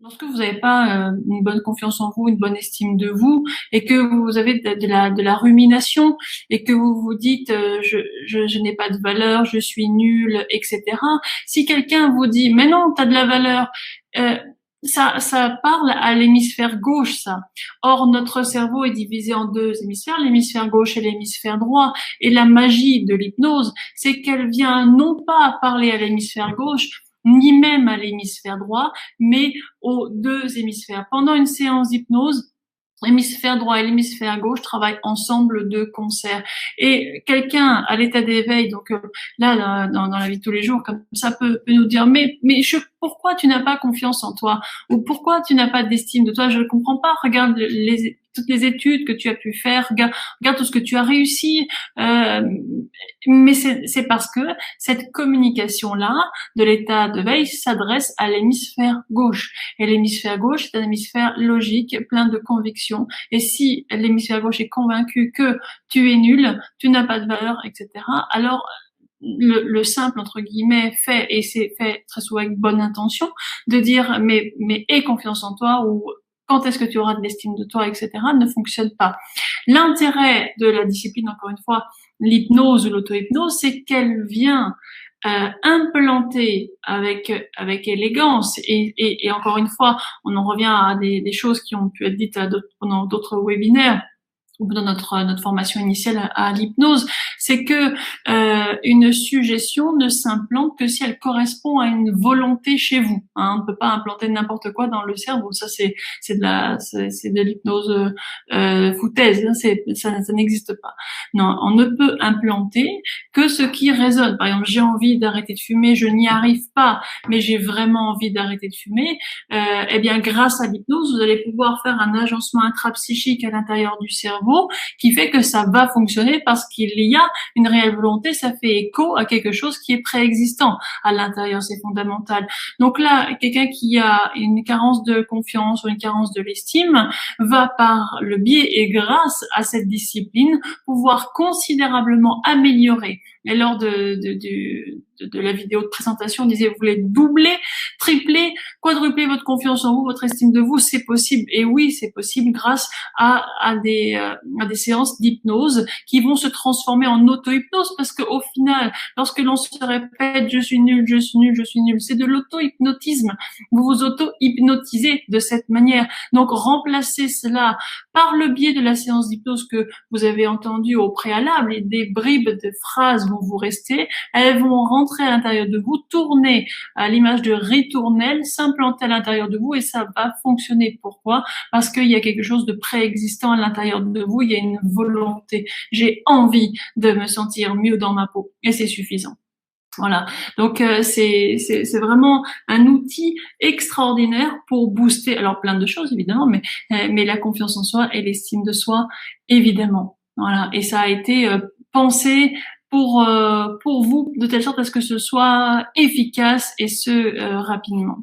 Lorsque vous n'avez pas une bonne confiance en vous, une bonne estime de vous, et que vous avez de la rumination, et que vous vous dites je n'ai pas de valeur, je suis nul, etc. Si quelqu'un vous dit mais non, t'as de la valeur, euh, ça parle à l'hémisphère gauche, ça. Or, notre cerveau est divisé en deux hémisphères, l'hémisphère gauche et l'hémisphère droit. Et la magie de l'hypnose, c'est qu'elle vient non pas parler à l'hémisphère gauche, ni même à l'hémisphère droit, mais aux deux hémisphères. Pendant une séance d'hypnose, l'hémisphère droit et l'hémisphère gauche travaillent ensemble de concert. Et quelqu'un à l'état d'éveil, donc là, dans la vie de tous les jours, comme ça peut nous dire, mais pourquoi tu n'as pas confiance en toi? Ou pourquoi tu n'as pas d'estime de toi? Je ne comprends pas. Regarde toutes les études que tu as pu faire, regarde tout ce que tu as réussi. Euh, mais c'est parce que cette communication-là de l'état de veille s'adresse à l'hémisphère gauche. Et l'hémisphère gauche est un hémisphère logique, plein de convictions. Et si l'hémisphère gauche est convaincu que tu es nul, tu n'as pas de valeur, etc., alors le simple entre guillemets fait, et c'est fait très souvent avec bonne intention, de dire mais aie confiance en toi, ou quand est-ce que tu auras de l'estime de toi, etc., ne fonctionne pas. L'intérêt de la discipline, encore une fois, l'hypnose ou l'auto-hypnose, c'est qu'elle vient implanter avec élégance, et encore une fois, on en revient à des choses qui ont pu être dites pendant d'autres webinaires ou dans notre formation initiale à l'hypnose, c'est que une suggestion ne s'implante que si elle correspond à une volonté chez vous. Hein. On ne peut pas implanter n'importe quoi dans le cerveau. Ça, c'est de l'hypnose foutaise. Hein. Ça n'existe pas. Non, on ne peut implanter que ce qui résonne. Par exemple, j'ai envie d'arrêter de fumer, je n'y arrive pas, mais j'ai vraiment envie d'arrêter de fumer. Eh bien, grâce à l'hypnose, vous allez pouvoir faire un agencement intrapsychique à l'intérieur du cerveau qui fait que ça va fonctionner parce qu'il y a une réelle volonté, ça fait écho à quelque chose qui est préexistant à l'intérieur, c'est fondamental. Donc là, quelqu'un qui a une carence de confiance ou une carence de l'estime va par le biais et grâce à cette discipline pouvoir considérablement améliorer. Et lors de la vidéo de présentation, on disait vous voulez doubler, tripler, quadrupler votre confiance en vous, votre estime de vous, c'est possible. Et oui, c'est possible grâce à des séances d'hypnose qui vont se transformer en auto-hypnose, parce que au final, lorsque l'on se répète je suis nul, je suis nul, je suis nul, c'est de l'auto-hypnotisme. Vous vous auto-hypnotisez de cette manière. Donc remplacez cela par le biais de la séance d'hypnose que vous avez entendue au préalable, et des bribes de phrases vont vous rester, elles vont rentrer à l'intérieur de vous, tourner à l'image de ritournelles, s'implanter à l'intérieur de vous, et ça va fonctionner. Pourquoi? Parce qu'il y a quelque chose de préexistant à l'intérieur de vous, il y a une volonté. J'ai envie de me sentir mieux dans ma peau, et c'est suffisant. Voilà. Donc c'est vraiment un outil extraordinaire pour booster, alors plein de choses évidemment, mais la confiance en soi et l'estime de soi évidemment. Voilà. Et ça a été pensé pour vous de telle sorte à ce que ce soit efficace, et ce rapidement.